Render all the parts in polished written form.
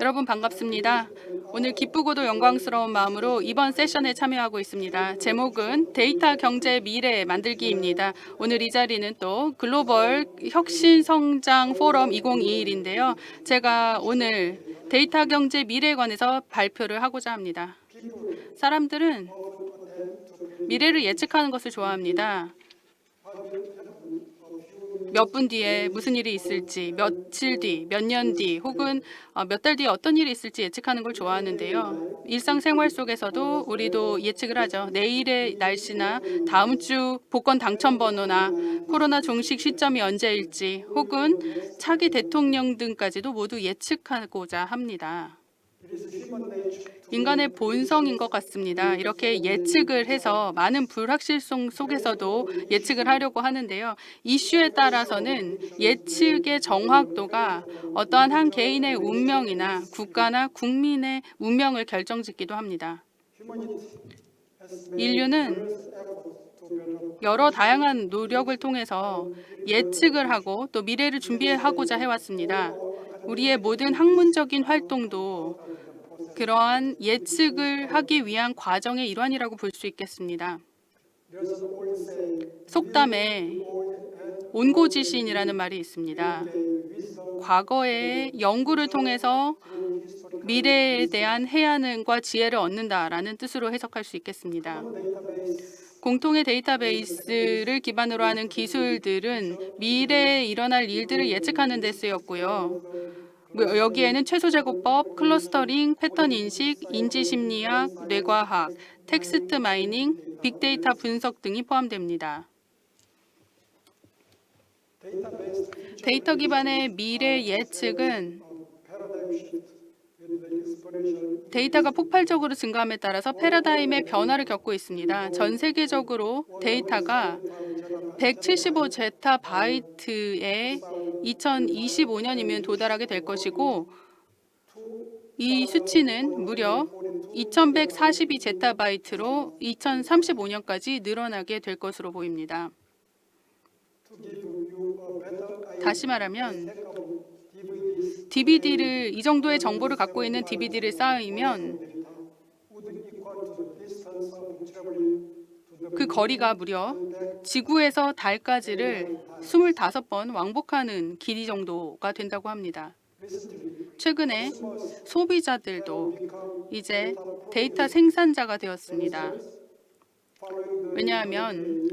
여러분 반갑습니다. 오늘 기쁘고도 영광스러운 마음으로 이번 세션에 참여하고 있습니다. 제목은 데이터 경제 미래 만들기입니다. 오늘 이 자리는 또 글로벌 혁신 성장 포럼 2021인데요. 제가 오늘 데이터 경제 미래에 관해서 발표를 하고자 합니다. 사람들은 미래를 예측하는 것을 좋아합니다. 몇 분 뒤에 무슨 일이 있을지, 며칠 뒤, 몇 년 뒤, 혹은 몇 달 뒤에 어떤 일이 있을지 예측하는 걸 좋아하는데요. 일상생활 속에서도 우리도 예측을 하죠. 내일의 날씨나 다음 주 복권 당첨 번호나 코로나 종식 시점이 언제일지, 혹은 차기 대통령 등까지도 모두 예측하고자 합니다. 인간의 본성인 것 같습니다. 이렇게 예측을 해서 많은 불확실성 속에서도 예측을 하려고 하는데요. 이슈에 따라서는 예측의 정확도가 어떠한 한 개인의 운명이나 국가나 국민의 운명을 결정짓기도 합니다. 인류는 여러 다양한 노력을 통해서 예측을 하고 또 미래를 준비하고자 해왔습니다. 우리의 모든 학문적인 활동도 그러한 예측을 하기 위한 과정의 일환이라고 볼 수 있겠습니다. 속담에 온고지신이라는 말이 있습니다. 과거의 연구를 통해서 미래에 대한 해안과 지혜를 얻는다라는 뜻으로 해석할 수 있겠습니다. 공통의 데이터베이스를 기반으로 하는 기술들은 미래에 일어날 일들을 예측하는 데 쓰였고요. 여기에는 최소제곱법, 클러스터링, 패턴 인식, 인지심리학, 뇌과학, 텍스트 마이닝, 빅데이터 분석 등이 포함됩니다. 데이터 기반의 미래 예측은 데이터가 폭발적으로 증가함에 따라서 패러다임의 변화를 겪고 있습니다. 전 세계적으로 데이터가 175 제타바이트에 2025년이면 도달하게 될 것이고, 이 수치는 무려 2142 제타바이트로 2035년까지 늘어나게 될 것으로 보입니다. 다시 말하면 DVD를 이 정도의 정보를 갖고 있는 DVD를 쌓으면 그 거리가 무려 지구에서 달까지를 25번 왕복하는 길이 정도가 된다고 합니다. 최근에 소비자들도 이제 데이터 생산자가 되었습니다. 왜냐하면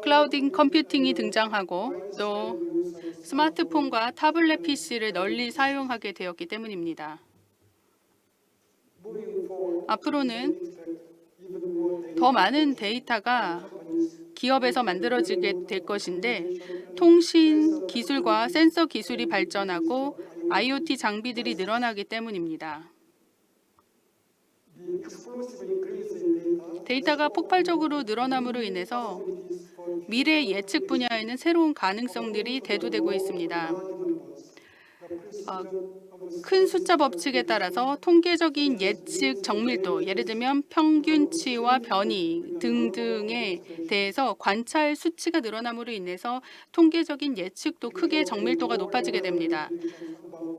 클라우드 컴퓨팅이 등장하고 또 스마트폰과 타블렛 PC를 널리 사용하게 되었기 때문입니다. 앞으로는 더 많은 데이터가 기업에서 만들어지게 될 것인데, 통신 기술과 센서 기술이 발전하고 IoT 장비들이 늘어나기 때문입니다. 데이터가 폭발적으로 늘어남으로 인해서 미래 예측 분야에는 새로운 가능성들이 대두되고 있습니다. 큰 숫자 법칙에 따라서 통계적인 예측 정밀도, 예를 들면 평균치와 변이 등등에 대해서 관찰 수치가 늘어남으로 인해서 통계적인 예측도 크게 정밀도가 높아지게 됩니다.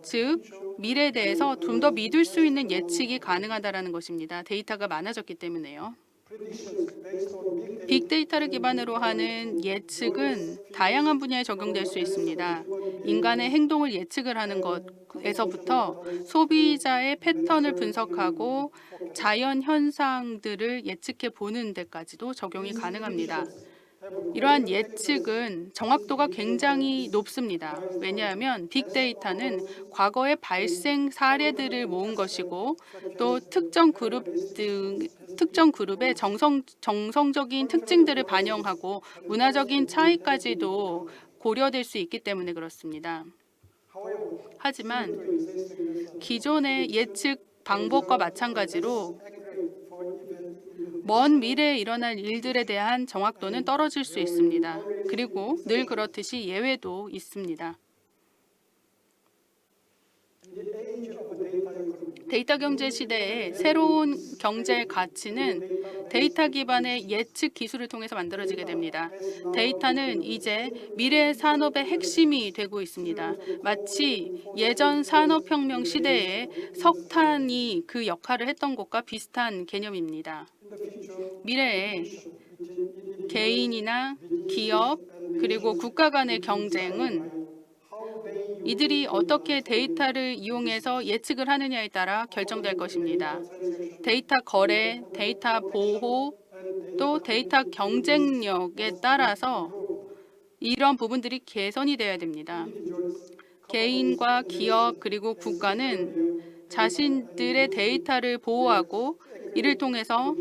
즉, 미래에 대해서 좀 더 믿을 수 있는 예측이 가능하다는 것입니다. 데이터가 많아졌기 때문에요. 빅데이터를 기반으로 하는 예측은 다양한 분야에 적용될 수 있습니다. 인간의 행동을 예측을 하는 것에서부터 소비자의 패턴을 분석하고 자연 현상들을 예측해 보는 데까지도 적용이 가능합니다. 이러한 예측은 정확도가 굉장히 높습니다. 왜냐하면 빅데이터는 과거의 발생 사례들을 모은 것이고, 또 특정 그룹의 정성적인 특징들을 반영하고 문화적인 차이까지도 고려될 수 있기 때문에 그렇습니다. 하지만 기존의 예측 방법과 마찬가지로 먼 미래에 일어날 일들에 대한 정확도는 떨어질 수 있습니다. 그리고 늘 그렇듯이 예외도 있습니다. 데이터 경제 시대의 새로운 경제 가치는 데이터 기반의 예측 기술을 통해서 만들어지게 됩니다. 데이터는 이제 미래 산업의 핵심이 되고 있습니다. 마치 예전 산업혁명 시대에 석탄이 그 역할을 했던 것과 비슷한 개념입니다. 미래에 개인이나 기업 그리고 국가 간의 경쟁은 이들이 어떻게 데이터를 이용해서 예측을 하느냐에 따라 결정될 것입니다. 데이터 거래, 데이터 보호, 또 데이터 경쟁력에 따라서 이런 부분들이 개선이 되어야 됩니다. 개인과 기업 그리고 국가는 자신들의 데이터를 보호하고 이를 통해서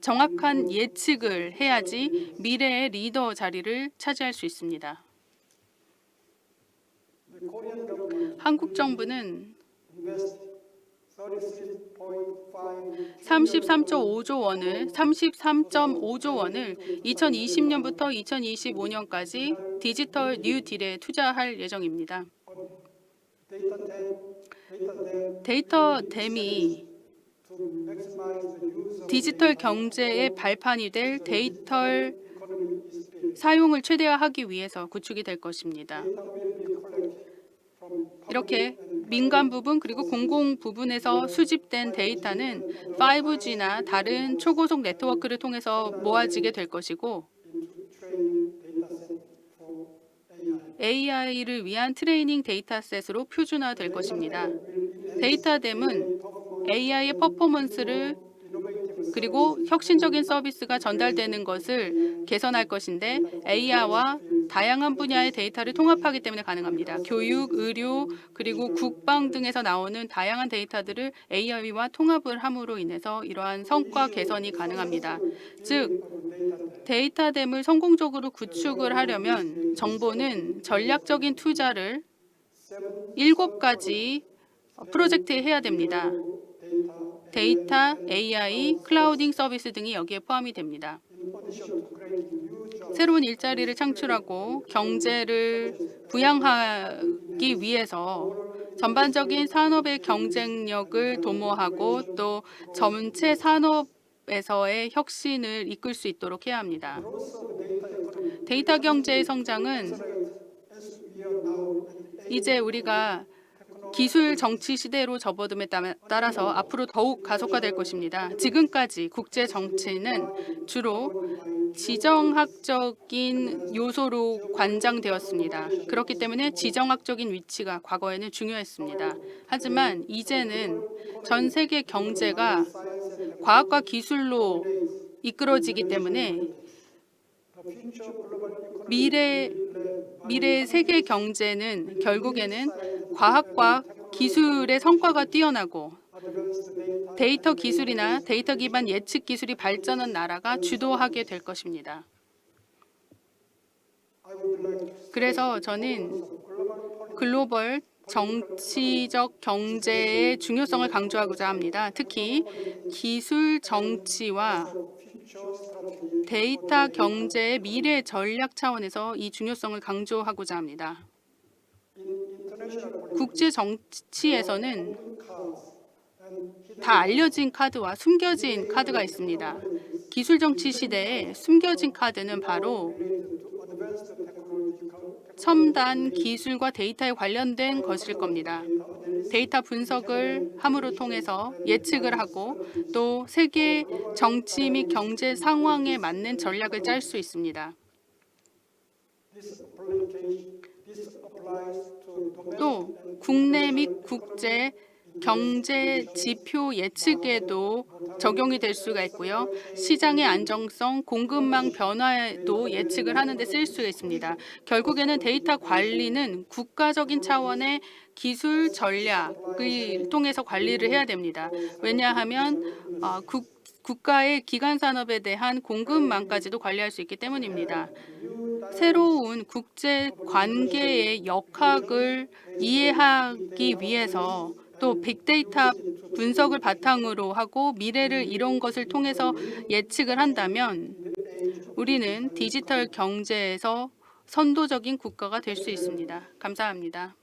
정확한 예측을 해야지 미래의 리더 자리를 차지할 수 있습니다. 한국 정부는 33.5조 원을 2020년부터 2025년까지 디지털 뉴 딜에 투자할 예정입니다. 데이터 댐이 디지털 경제의 발판이 될 데이터 사용을 최대화하기 위해서 구축이 될 것입니다. 이렇게 민간 부분 그리고 공공 부분에서 수집된 데이터는 5G나 다른 초고속 네트워크를 통해서 모아지게 될 것이고 AI를 위한 트레이닝 데이터셋으로 표준화될 것입니다. 데이터댐은 AI의 퍼포먼스를 그리고 혁신적인 서비스가 전달되는 것을 개선할 것인데 AI와 다양한 분야의 데이터를 통합하기 때문에 가능합니다. 교육, 의료, 그리고 국방 등에서 나오는 다양한 데이터들을 AI와 통합을 함으로 인해서 이러한 성과 개선이 가능합니다. 즉, 데이터댐을 성공적으로 구축을 하려면 정부는 전략적인 투자를 7가지 프로젝트에 해야 됩니다. 데이터, AI, 클라우딩 서비스 등이 여기에 포함이 됩니다. 새로운 일자리를 창출하고 경제를 부양하기 위해서 전반적인 산업의 경쟁력을 도모하고 또 전체 산업에서의 혁신을 이끌 수 있도록 해야 합니다. 데이터 경제의 성장은 이제 우리가 기술 정치 시대로 접어듦에 따라서 앞으로 더욱 가속화될 것입니다. 지금까지 국제 정치는 주로 지정학적인 요소로 관장되었습니다. 그렇기 때문에 지정학적인 위치가 과거에는 중요했습니다. 하지만 이제는 전 세계 경제가 과학과 기술로 이끌어지기 때문에 미래 세계 경제는 결국에는 과학과 기술의 성과가 뛰어나고 데이터 기술이나 데이터 기반 예측 기술이 발전한 나라가 주도하게 될 것입니다. 그래서 저는 글로벌 정치적 경제의 중요성을 강조하고자 합니다. 특히 기술 정치와 데이터 경제의 미래 전략 차원에서 이 중요성을 강조하고자 합니다. 국제 정치에서는 다 알려진 카드와 숨겨진 카드가 있습니다. 기술 정치 시대에 숨겨진 카드는 바로 첨단 기술과 데이터에 관련된 것일 겁니다. 데이터 분석을 함으로 통해서 예측을 하고 또 세계 정치 및 경제 상황에 맞는 전략을 짤 수 있습니다. 또 국내 및 국제 경제 지표 예측에도 적용이 될 수가 있고요. 시장의 안정성, 공급망 변화에도 예측을 하는 데 쓸 수가 있습니다. 결국에는 데이터 관리는 국가적인 차원의 기술 전략을 통해서 관리를 해야 됩니다. 왜냐하면 국가의 기간 산업에 대한 공급망까지도 관리할 수 있기 때문입니다. 새로운 국제 관계의 역학을 이해하기 위해서 또 빅데이터 분석을 바탕으로 하고 미래를 이런 것을 통해서 예측을 한다면 우리는 디지털 경제에서 선도적인 국가가 될 수 있습니다. 감사합니다.